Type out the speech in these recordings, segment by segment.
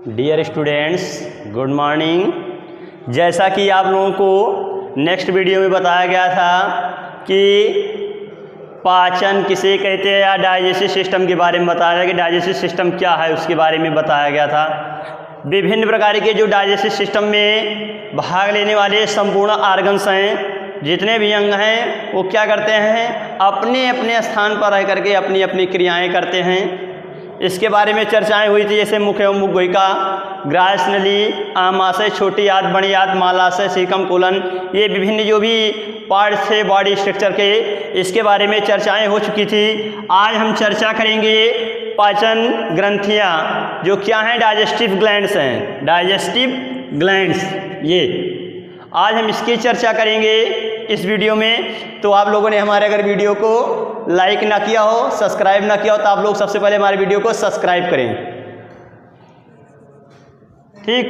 Dear students, good morning. जैसा कि आप लोगों को नेक्स्ट वीडियो में बताया गया था कि पाचन किसे कहते हैं या डाइजेस्टिव सिस्टम के बारे में बताया गया कि डाइजेस्टिव सिस्टम क्या है, उसके बारे में बताया गया था। विभिन्न प्रकार के जो डाइजेस्टिव सिस्टम में भाग लेने वाले संपूर्ण ऑर्गन्स हैं, जितने भी अंग हैं, वो क्या करते हैं, अपने अपने स्थान पर रह करके अपनी अपनी क्रियाएं करते हैं। इसके बारे में चर्चाएं हुई थी, जैसे मुख एवं मुखगुहिका, ग्राह्य नली, आमाशय, छोटी आंत, बड़ी आंत, मालाशय, सीकम, कोलन, ये विभिन्न जो भी पार्ट्स थे बॉडी स्ट्रक्चर के, इसके बारे में चर्चाएं हो चुकी थी। आज हम चर्चा करेंगे पाचन ग्रंथियां, जो क्या हैं, डाइजेस्टिव ग्लैंड्स हैं, डाइजेस्टिव ग्लैंड्स। ये आज हम इसकी चर्चा करेंगे इस वीडियो में। तो आप लोगों ने हमारे अगर वीडियो को लाइक ना किया हो, सब्सक्राइब ना किया हो, तो आप लोग सबसे पहले हमारे वीडियो को सब्सक्राइब करें, ठीक,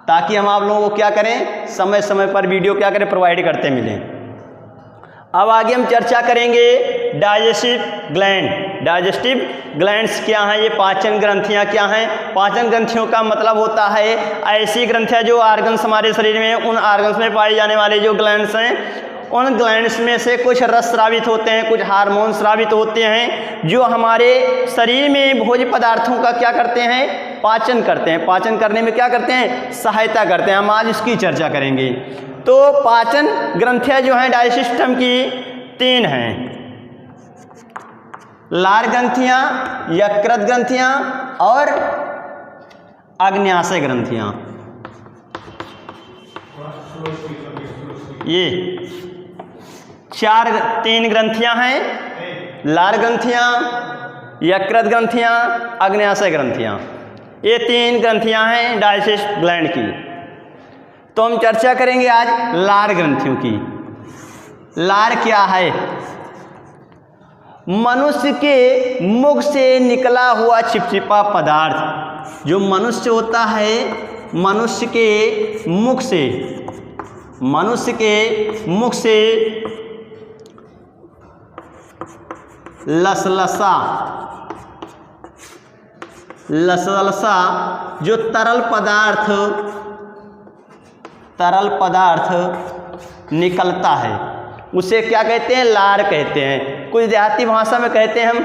ताकि हम आप लोगों को क्या करें, समय समय पर वीडियो क्या करें, प्रोवाइड करते मिलें। अब आगे हम चर्चा करेंगे डाइजेस्टिव ग्लैंड। डाइजेस्टिव ग्लैंड्स क्या हैं, ये पाचन ग्रंथियां क्या हैं। पाचन ग्रंथियों का मतलब होता है ऐसी ग्रंथियां जो ऑर्गन्स हमारे शरीर में, उन ऑर्गन्स में पाए जाने वाले जो ग्लैंड्स हैं, उन ग्लैंड्स में से कुछ रस स्रावित होते हैं, कुछ हार्मोन स्रावित होते हैं, जो हमारे शरीर में भोज्य पदार्थों का क्या करते हैं, पाचन करते हैं। पाचन करने में क्या करते हैं, सहायता करते हैं। हम आज इसकी चर्चा करेंगे। तो पाचन ग्रंथियां जो हैं डाइजेस्टिव सिस्टम की 3 हैं, लार ग्रंथियां, यकृत ग्रंथियां और आग्नेयाशय ग्रंथियां। ये 3 ग्रंथियां हैं, लार ग्रंथियां, यकृत ग्रंथियां, आग्नेयाशय ग्रंथियां। ये 3 ग्रंथियां हैं डाइजेस्टिव ग्लैंड की। तो हम चर्चा करेंगे आज लार ग्रंथियों की। लार क्या है, मनुष्य के मुख से निकला हुआ चिपचिपा पदार्थ। जो मनुष्य होता है, मनुष्य के मुख से लसलसा जो तरल पदार्थ निकलता है, उसे क्या कहते हैं, लार कहते हैं। कुछ देहाती भाषा में कहते हैं हम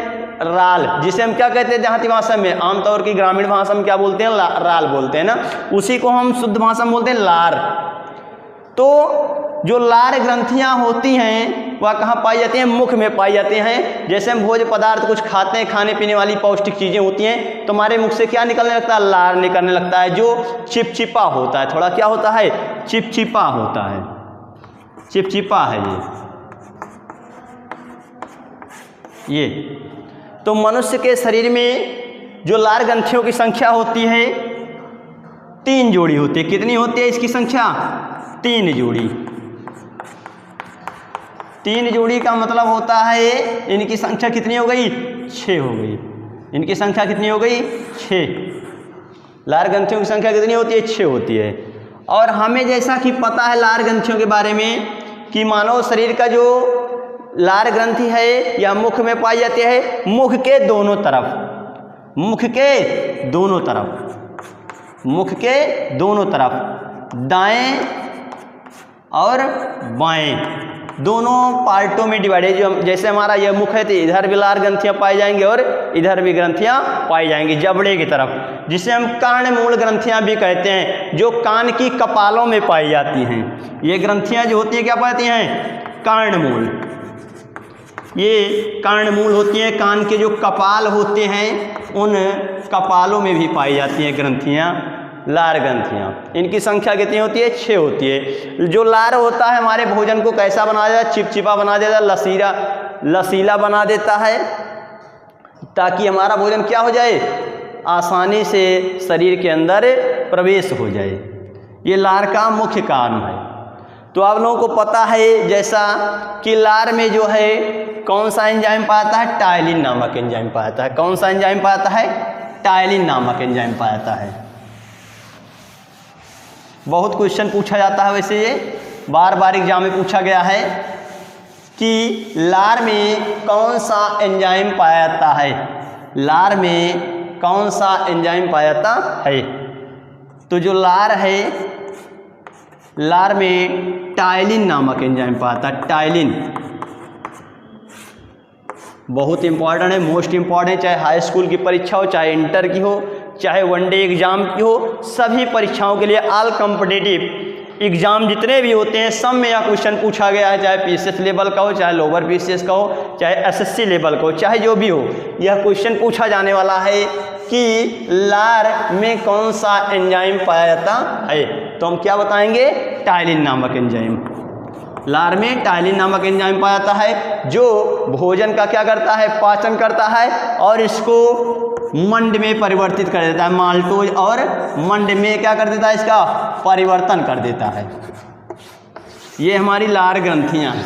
राल, जिसे हम क्या कहते हैं देहाती भाषा में, आमतौर की ग्रामीण भाषा में क्या बोलते हैं, राल बोलते हैं ना, उसी को हम शुद्ध भाषा में बोलते हैं लार। तो जो लार ग्रंथियां होती हैं वह कहाँ पाई जाती हैं, मुख में पाई जाती हैं। जैसे हम भोज्य पदार्थ कुछ खाते हैं, खाने पीने वाली पौष्टिक चीज़ें होती हैं, तो हमारे मुख से क्या निकलने लगता है, लार निकलने लगता है, जो चिपचिपा होता है। थोड़ा क्या होता है, चिपचिपा होता है, चिपचिपा है ये। तो मनुष्य के शरीर में जो लार ग्रंथियों की संख्या होती है 3 जोड़ी होती है। कितनी होती है इसकी संख्या, 3 जोड़ी। 3 जोड़ी का मतलब होता है इनकी संख्या कितनी हो गई, 6 हो गई। इनकी संख्या कितनी हो गई, 6। लार ग्रंथियों की संख्या कितनी होती है, 6 होती है। और हमें जैसा कि पता है लार ग्रंथियों के बारे में कि मानव शरीर का जो लार ग्रंथि है या मुख में पाई जाती है, मुख के दोनों तरफ, दाएं और बाएं दोनों पार्टों में डिवाइडेड। जो जैसे हमारा यह मुख है तो इधर भी लार ग्रंथियां पाई जाएंगी और इधर भी ग्रंथियां पाई जाएंगी जबड़े की तरफ, जिसे हम कर्णमूल ग्रंथियां भी कहते हैं, जो कान की कपालों में पाई जाती हैं। ये ग्रंथियां जो होती हैं क्या पाती हैं, कर्णमूल। ये कर्णमूल होती हैं, कान के जो कपाल होते हैं उन कपालों में भी पाई जाती हैं ग्रंथियां, लार ग्रंथियां। इनकी संख्या कितनी होती है, 6 होती है। जो लार होता है हमारे भोजन को कैसा बना देता है, चिपचिपा बना देता है, लसीला बना देता है, ताकि हमारा भोजन क्या हो जाए, आसानी से शरीर के अंदर प्रवेश हो जाए। ये लार का मुख्य कारण है। तो आप लोगों को पता है जैसा कि लार में जो है कौन सा एंजाइम पाया जाता है, टायलिन नामक एंजाइम पाया जाता है। कौन सा एंजाइम पाया जाता है, टायलिन नामक एंजाइम पाया जाता है। बहुत क्वेश्चन पूछा जाता है, वैसे ये बार बार एग्जाम में पूछा गया है कि लार में कौन सा एंजाइम पाया जाता है। लार में कौन सा एंजाइम पाया जाता है? तो जो लार है, लार में टाइलिन नामक एंजाइम पाया जाता है। टाइलिन बहुत इंपॉर्टेंट है, मोस्ट इंपॉर्टेंट है, चाहे हाई स्कूल की परीक्षा हो, चाहे इंटर की हो, चाहे वनडे एग्जाम की हो, सभी परीक्षाओं के लिए ऑल कॉम्पिटिटिव एग्जाम जितने भी होते हैं सब में यह क्वेश्चन पूछा गया है, चाहे पीसीएस लेवल का हो, चाहे लोअर पीसीएस का हो, चाहे एसएससी लेवल का हो, चाहे जो भी हो, यह क्वेश्चन पूछा जाने वाला है कि लार में कौन सा एंजाइम पाया जाता है। तो हम क्या बताएंगे? टाइलिन नामक एंजाइम। लार में टाइलिन नामक एंजाइम पाया जाता है जो भोजन का क्या करता है? पाचन करता है और इसको मंड में परिवर्तित कर देता है। माल्टोज और मंड में क्या कर देता है? इसका परिवर्तन कर देता है। ये हमारी लार ग्रंथियां हैं।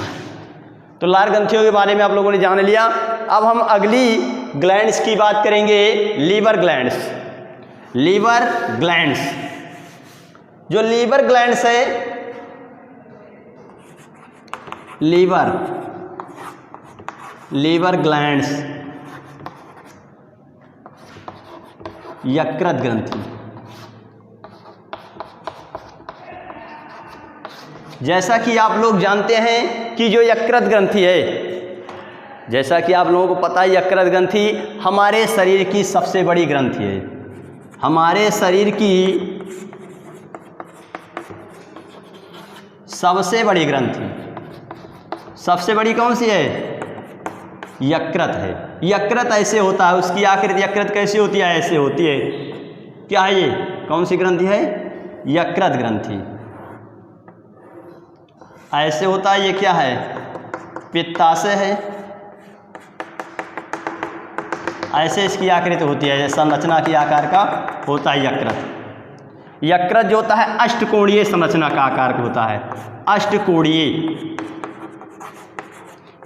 तो लार ग्रंथियों के बारे में आप लोगों ने जान लिया। अब हम अगली ग्लैंड्स की बात करेंगे, लीवर ग्लैंड्स। लीवर ग्लैंड्स, जो लीवर ग्लैंड्स है, लीवर ग्लैंड्स, यकृत ग्रंथि। जैसा कि आप लोग जानते हैं कि जो यकृत ग्रंथि है, जैसा कि आप लोगों को पता है, यकृत ग्रंथि हमारे शरीर की सबसे बड़ी ग्रंथि है। हमारे शरीर की सबसे बड़ी ग्रंथि, सबसे बड़ी कौन सी है? यकृत है। यकृत ऐसे होता है, उसकी आकृति यकृत कैसी होती है? ऐसे होती है। क्या है ये? कौन सी ग्रंथि है? यकृत ग्रंथि। ऐसे होता है। ये क्या है? पित्ताशय है। ऐसे इसकी आकृति होती है, संरचना की आकार का होता है यकृत। यकृत जो होता है अष्टकोणीय संरचना का आकार का होता है, अष्टकोणीय।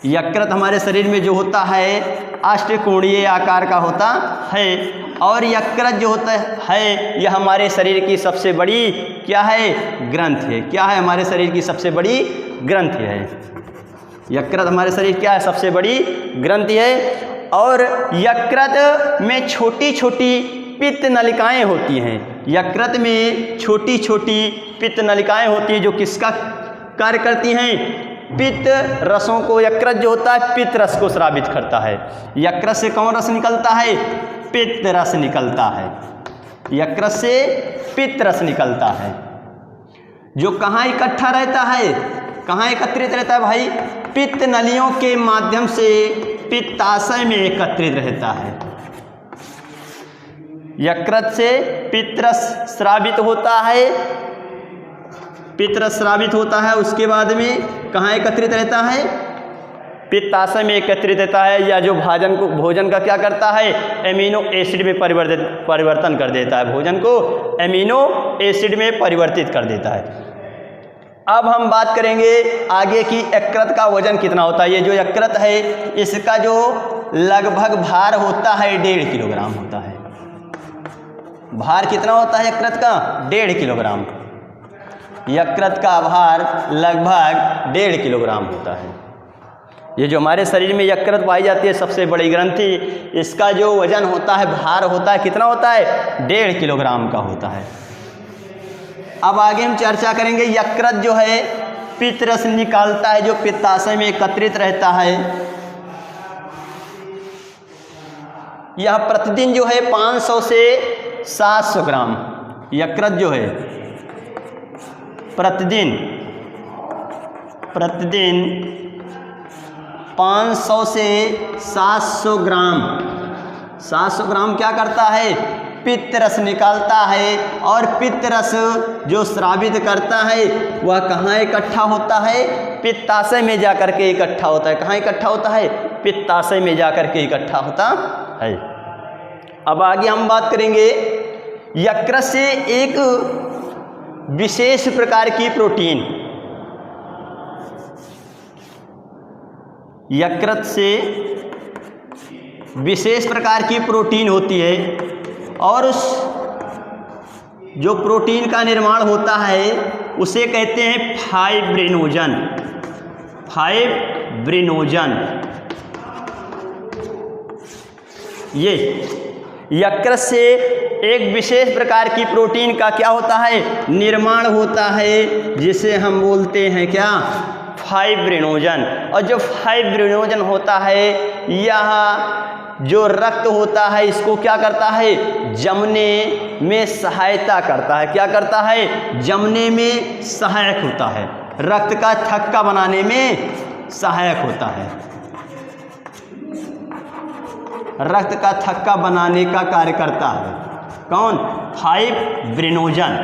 यकृत हमारे शरीर में जो होता है अष्टकोणीय आकार का होता है। और यकृत जो होता है यह हमारे शरीर की सबसे बड़ी क्या है? ग्रंथि है। क्या है? हमारे शरीर की सबसे बड़ी ग्रंथि है। यकृत हमारे शरीर क्या है? सबसे बड़ी ग्रंथि है। और यकृत में छोटी छोटी पित्त नलिकाएं होती हैं। यकृत में छोटी छोटी पित्त नलिकाएं होती हैं जो किसका कार्य करती हैं? पित्त रसों को। यकृत जो होता है पित्त रस को स्रावित करता है। यकृत से कौन रस निकलता है? पित्त रस निकलता है। यकृत से पित्त रस निकलता है, जो कहाँ इकट्ठा रहता है? कहाँ एकत्रित रहता है भाई? पित्त नलियों के माध्यम से पित्ताशय में एकत्रित रहता है। यकृत से पित्त रस स्रावित होता है, पित्त रस स्रावित होता है। उसके बाद में कहाँ एकत्रित रहता है? पित्ताशय में एकत्रित रहता है। या जो भोजन का क्या करता है? एमिनो एसिड में परिवर्तन कर देता है। भोजन को एमिनो एसिड में परिवर्तित कर देता है। अब हम बात करेंगे आगे की यकृत का वजन कितना होता है। ये जो यकृत है इसका जो लगभग भार होता है 1.5 किलोग्राम होता है। भार कितना होता है यकृत का? 1.5 किलोग्राम। यकृत का भार लगभग 1.5 किलोग्राम होता है। ये जो हमारे शरीर में यकृत पाई जाती है सबसे बड़ी ग्रंथि, इसका जो वजन होता है, भार होता है, कितना होता है? 1.5 किलोग्राम का होता है। अब आगे हम चर्चा करेंगे यकृत जो है पित्त रस निकालता है, जो पित्ताशय में एकत्रित रहता है। यह प्रतिदिन जो है 500 से 700 ग्राम यकृत जो है प्रतिदिन 500 से 700 ग्राम 700 ग्राम क्या करता है? पित्त रस निकालता है। और पित्त रस जो स्रावित करता है वह कहाँ इकट्ठा होता है? पित्ताशय में जाकर के इकट्ठा होता है। कहाँ इकट्ठा होता है? पित्ताशय में जाकर के इकट्ठा होता है। अब आगे हम बात करेंगे यकृत से एक विशेष प्रकार की प्रोटीन, यकृत से विशेष प्रकार की प्रोटीन होती है। और उस जो प्रोटीन का निर्माण होता है उसे कहते हैं फाइब्रिनोजन। फाइब्रिनोजन यकृत से एक विशेष प्रकार की प्रोटीन का क्या होता है, निर्माण होता है, जिसे हम बोलते हैं क्या, फाइब्रिनोजन। और जो फाइब्रिनोजन होता है यह जो रक्त होता है इसको क्या करता है, जमने में सहायता करता है। क्या करता है, जमने में सहायक होता है, रक्त का थक्का बनाने में सहायक होता है, रक्त का थक्का बनाने का कार्य करता है। कौन, फाइब्रिनोजन।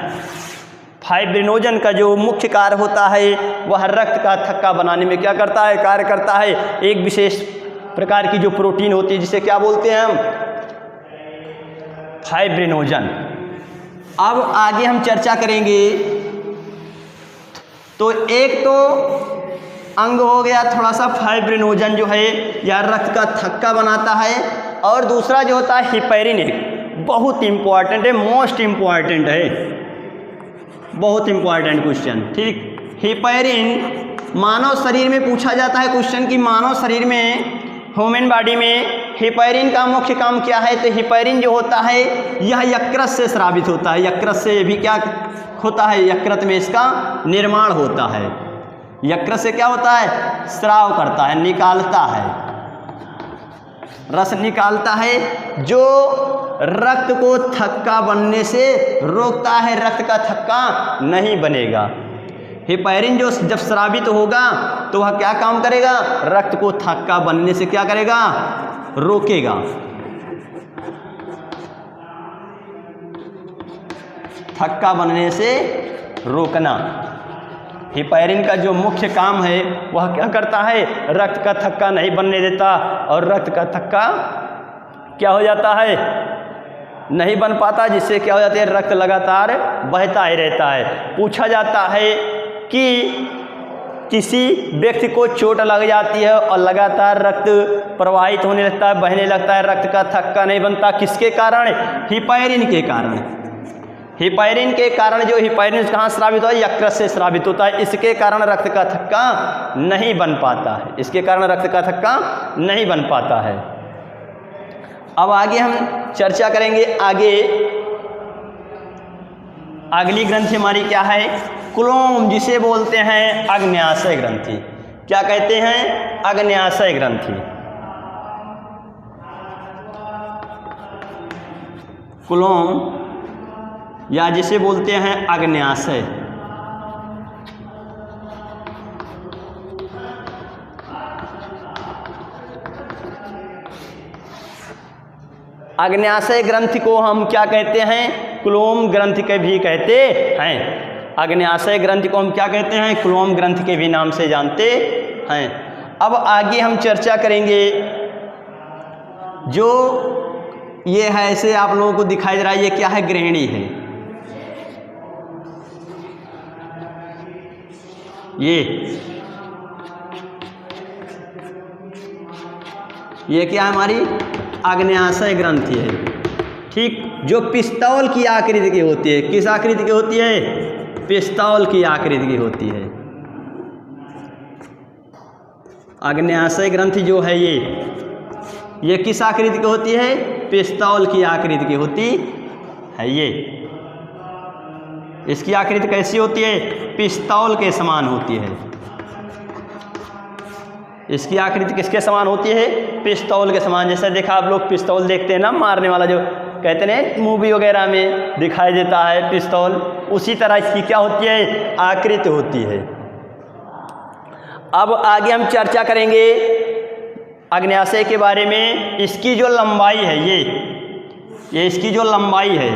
फाइब्रिनोजन का जो मुख्य कार्य होता है वह रक्त का थक्का बनाने में क्या करता है, कार्य करता है। एक विशेष प्रकार की जो प्रोटीन होती है जिसे क्या बोलते हैं हम, फाइब्रिनोजन। अब आगे हम चर्चा करेंगे। तो एक तो अंग हो गया थोड़ा सा फाइब्रिनोजन जो है यह रक्त का थक्का बनाता है, और दूसरा जो होता है हिपैरिन, बहुत इंपॉर्टेंट है, मोस्ट इंपॉर्टेंट है, बहुत इंपॉर्टेंट क्वेश्चन। ठीक, हिपैरिन मानव शरीर में पूछा जाता है क्वेश्चन कि मानव शरीर में, ह्यूमन बॉडी में हिपैरिन का मुख्य काम क्या है। तो हिपैरिन जो होता है यह यकृत से स्रावित होता है, यकृत से भी क्या होता है, यकृत में इसका निर्माण होता है। यकृत से क्या होता है, स्राव करता है, निकालता है, रस निकालता है, जो रक्त को थक्का बनने से रोकता है, रक्त का थक्का नहीं बनेगा। हिपैरिन जो जब स्रावित होगा तो वह क्या काम करेगा, रक्त को थक्का बनने से क्या करेगा, रोकेगा। थक्का बनने से रोकना, हिपैरिन का जो मुख्य काम है वह क्या करता है, रक्त का थक्का नहीं बनने देता, और रक्त का थक्का क्या हो जाता है, नहीं बन पाता, जिससे क्या हो जाता है, रक्त लगातार बहता ही रहता है। पूछा जाता है कि किसी व्यक्ति को चोट लग जाती है और लगातार रक्त प्रवाहित होने लगता है, बहने लगता है, रक्त का थक्का नहीं बनता, किसके कारण, हिपैरिन के कारण। हिपैरिन के कारण, जो हिपैरिन कहाँ स्रावित होता है, यकृत से स्रावित होता है, इसके कारण रक्त का थक्का नहीं बन पाता है, इसके कारण रक्त का थक्का नहीं बन पाता है। अब आगे हम चर्चा करेंगे। आगे अगली ग्रंथि हमारी क्या है, कुलोम, जिसे बोलते हैं अग्न्याशय ग्रंथि। क्या कहते हैं, अग्न्याशय ग्रंथि। कुलोम या जिसे बोलते हैं अग्न्याशय। अग्न्याशय ग्रंथि को हम क्या कहते हैं, कुलोम ग्रंथि के भी कहते हैं। अग्न्याशय ग्रंथि को हम क्या कहते हैं, कुलोम ग्रंथि के भी नाम से जानते हैं। अब आगे हम चर्चा करेंगे। जो ये है, ऐसे आप लोगों को दिखाई दे रहा है, ये क्या है, ग्रहणी है। ये क्या है, हमारी अग्न्याशय ग्रंथि है। ठीक, जो पिस्तौल की आकृति की होती है। किस आकृति की होती है, पिस्तौल की आकृति की होती है। अग्न्याशय ग्रंथि जो है ये किस आकृति की होती है, पिस्तौल की आकृति की होती है। ये इसकी आकृति कैसी होती है, पिस्तौल के समान होती है। इसकी आकृति किसके समान होती है, पिस्तौल के समान। जैसे देखा आप लोग पिस्तौल देखते हैं ना, मारने वाला जो कहते हैं मूवी वगैरह में दिखाई देता है पिस्तौल, उसी तरह इसकी क्या होती है, आकृति होती है। अब आगे हम चर्चा करेंगे अग्न्याशय के बारे में। इसकी जो लंबाई है, ये इसकी जो लंबाई है,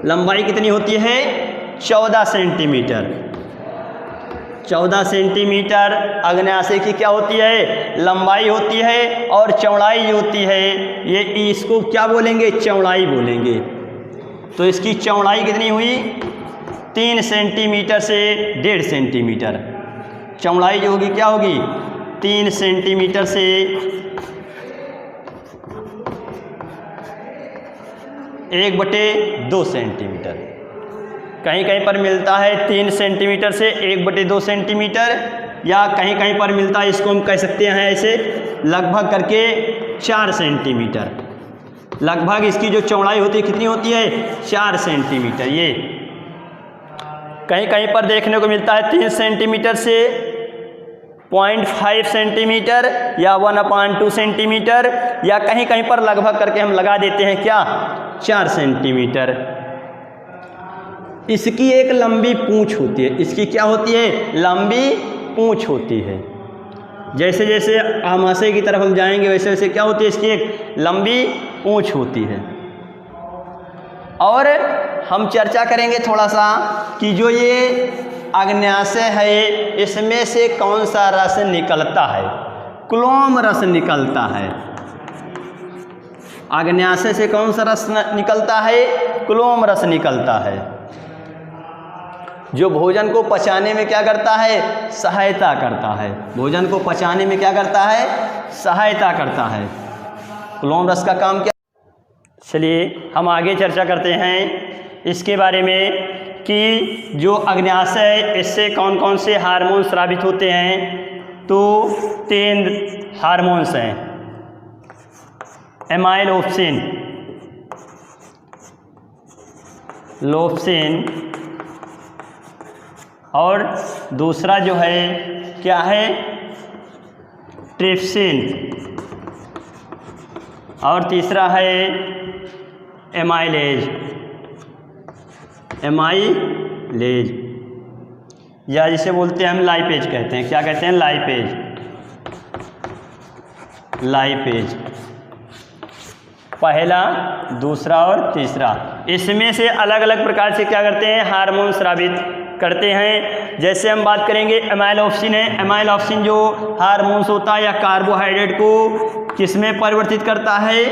लंबाई कितनी होती है, 14 सेंटीमीटर। 14 सेंटीमीटर अग्न्याशय की क्या होती है, लंबाई होती है। और चौड़ाई जो होती है, ये इसको क्या बोलेंगे, चौड़ाई बोलेंगे। तो इसकी चौड़ाई कितनी हुई, 3 सेंटीमीटर से 1.5 सेंटीमीटर। चौड़ाई जो होगी क्या होगी, 3 सेंटीमीटर से 1/2 सेंटीमीटर। कहीं कहीं पर मिलता है 3 सेंटीमीटर से 1/2 सेंटीमीटर, या कहीं कहीं पर मिलता है, इसको हम कह सकते हैं ऐसे लगभग करके 4 सेंटीमीटर। लगभग इसकी जो चौड़ाई होती है कितनी होती है, 4 सेंटीमीटर। ये कहीं कहीं पर देखने को मिलता है 3 सेंटीमीटर से 0.5 सेंटीमीटर या 1/2 सेंटीमीटर, या कहीं कहीं पर लगभग करके हम लगा देते हैं क्या, 4 सेंटीमीटर। इसकी एक लंबी पूंछ होती है, इसकी क्या होती है, लंबी पूंछ होती है। जैसे जैसे आमाशय की तरफ हम जाएंगे वैसे वैसे क्या होती है, इसकी एक लंबी पूंछ होती है। और हम चर्चा करेंगे थोड़ा सा कि जो ये अग्न्याशय है इसमें से कौन सा रस निकलता है, क्लोम रस निकलता है। अग्न्याशय से कौन सा रस निकलता है, क्लोम रस निकलता है, जो भोजन को पचाने में क्या करता है, सहायता करता है। भोजन को पचाने में क्या करता है, सहायता करता है। क्लोम रस का काम क्या। चलिए हम आगे चर्चा करते हैं इसके बारे में कि जो अग्न्याशय है इससे कौन कौन से हार्मोन स्रावित होते हैं। तो 3 हार्मोन्स हैं, एमाइलोप्सिन, लोप्सिन, और दूसरा जो है क्या है, ट्रिप्सिन, और तीसरा है एमाइलेज, एमाइलेज, या जिसे बोलते हैं हम लाइपेज कहते हैं। क्या कहते हैं, लाइपेज, लाइपेज। पहला, दूसरा और तीसरा, इसमें से अलग अलग प्रकार से क्या करते हैं, हार्मोन स्रावित करते हैं। जैसे हम बात करेंगे एमाइलोप्सिन है, एमाइलोप्सिन जो हार्मोन्स होता है या कार्बोहाइड्रेट को किसमें परिवर्तित करता है।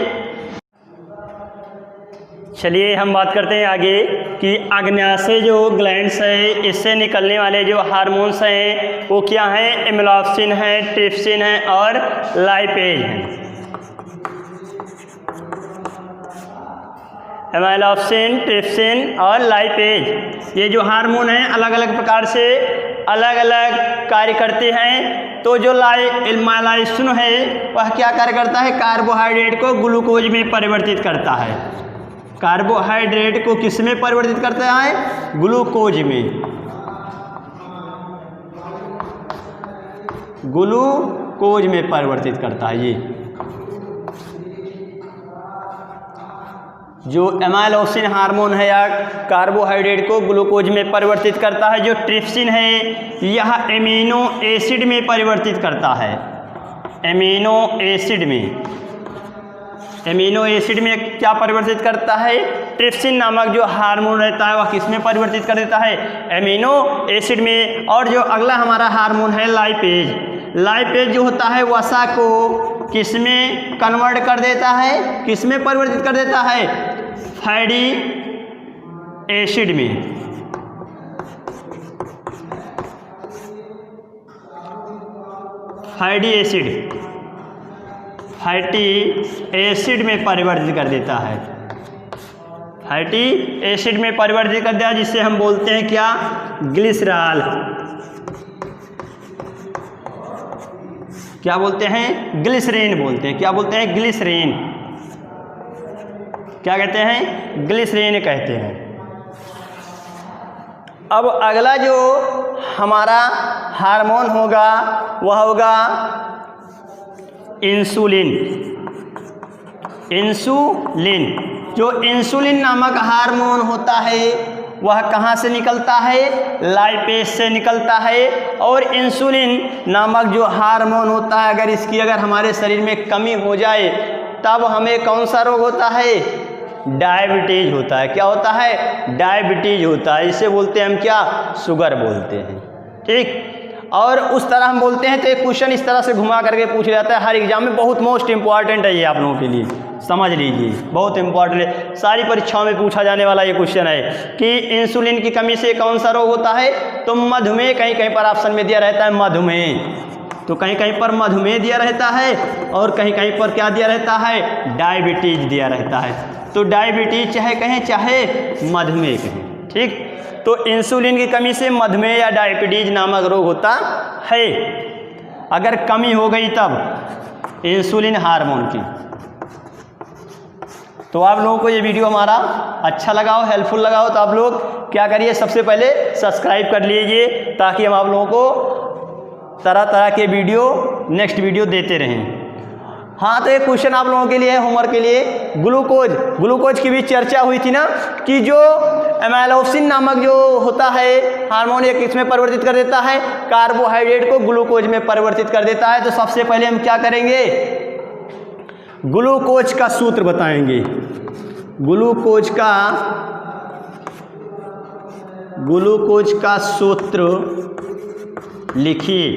चलिए हम बात करते हैं आगे कि अग्न्याशय जो ग्लैंड्स है इससे निकलने वाले जो हार्मोन्स हैं वो क्या हैं, एमाइलोप्सिन है, ट्रिप्सिन है और लाइपेज है। एमाइलोप्सिन, ट्रिप्सिन और लाइपेज, ये जो हार्मोन हैं अलग अलग प्रकार से अलग अलग कार्य करते हैं। तो जो एमाइलोप्सिन है वह क्या कार्य करता है, कार्बोहाइड्रेट को ग्लूकोज में परिवर्तित करता है। कार्बोहाइड्रेट को किस में परिवर्तित करता है, ग्लूकोज में, ग्लूकोज में परिवर्तित करता है। ये जो एमाइलोप्सिन हार्मोन है या कार्बोहाइड्रेट को ग्लूकोज में परिवर्तित करता है। जो ट्रिप्सिन है यह एमिनो एसिड में परिवर्तित करता है, एमिनो एसिड में, एमिनो एसिड में क्या परिवर्तित करता है, ट्रिप्सिन नामक जो हार्मोन रहता है वह किस में परिवर्तित कर देता है, एमिनो एसिड में। और जो अगला हमारा हार्मोन है लाइपेज, लाइपेज जो होता है वसा को किस में कन्वर्ट कर देता है, किस में परिवर्तित कर देता है, फैटी एसिड में, फैटी एसिड, फैटी एसिड में परिवर्तित कर देता है, फैटी एसिड में परिवर्तित कर दिया, जिससे हम बोलते हैं क्या, ग्लिसरॉल। क्या बोलते हैं, ग्लिसरीन बोलते हैं। क्या बोलते हैं, ग्लिसरीन। क्या कहते हैं, ग्लिसरीन कहते हैं। अब अगला जो हमारा हार्मोन होगा वह होगा इंसुलिन। इंसुलिन, जो इंसुलिन नामक हार्मोन होता है वह कहाँ से निकलता है, लाइपेज से निकलता है। और इंसुलिन नामक जो हार्मोन होता है अगर हमारे शरीर में कमी हो जाए तब हमें कौन सा रोग होता है, डायबिटीज होता है। क्या होता है, डायबिटीज होता है। इसे बोलते हैं हम क्या, शुगर बोलते हैं। ठीक, और उस तरह हम बोलते हैं तो एक क्वेश्चन इस तरह से घुमा करके पूछ जाता है हर एग्जाम में, बहुत मोस्ट इंपॉर्टेंट है ये आप लोगों के लिए, समझ लीजिए, बहुत इंपॉर्टेंट है। सारी परीक्षाओं में पूछा जाने वाला ये क्वेश्चन है कि इंसुलिन की कमी से कौन सा रोग होता है। तो मधुमेह, कहीं कहीं पर ऑप्शन में दिया रहता है मधुमेह, तो कहीं कहीं पर मधुमेह दिया रहता है और कहीं कहीं पर क्या दिया रहता है, डायबिटीज दिया रहता है। तो डायबिटीज चाहे कहें चाहे मधुमेह कहें, ठीक। तो इंसुलिन की कमी से मधुमेह या डायबिटीज नामक रोग होता है। अगर कमी हो गई तब इंसुलिन हार्मोन की, तो आप लोगों को ये वीडियो हमारा अच्छा लगा हो, हेल्पफुल लगा हो, तो आप लोग क्या करिए, सबसे पहले सब्सक्राइब कर लीजिए ताकि हम आप लोगों को तरह तरह के वीडियो, नेक्स्ट वीडियो देते रहें। हाँ, तो एक क्वेश्चन आप लोगों के लिए, होमवर्क के लिए, ग्लूकोज की भी चर्चा हुई थी ना कि जो एमाइलोसिन नामक जो होता है हार्मोन, एक इसमें परिवर्तित कर देता है, कार्बोहाइड्रेट को ग्लूकोज में परिवर्तित कर देता है। तो सबसे पहले हम क्या करेंगे, ग्लूकोज का सूत्र बताएंगे। ग्लूकोज का सूत्र लिखिए।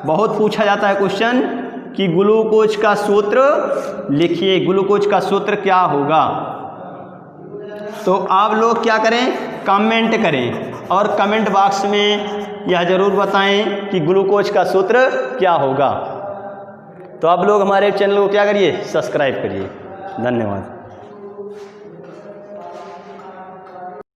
बहुत पूछा जाता है क्वेश्चन कि ग्लूकोज का सूत्र लिखिए, ग्लूकोज का सूत्र क्या होगा। तो आप लोग क्या करें, कमेंट करें और कमेंट बॉक्स में यह ज़रूर बताएं कि ग्लूकोज का सूत्र क्या होगा। तो आप लोग हमारे चैनल को क्या करिए, सब्सक्राइब करिए। धन्यवाद।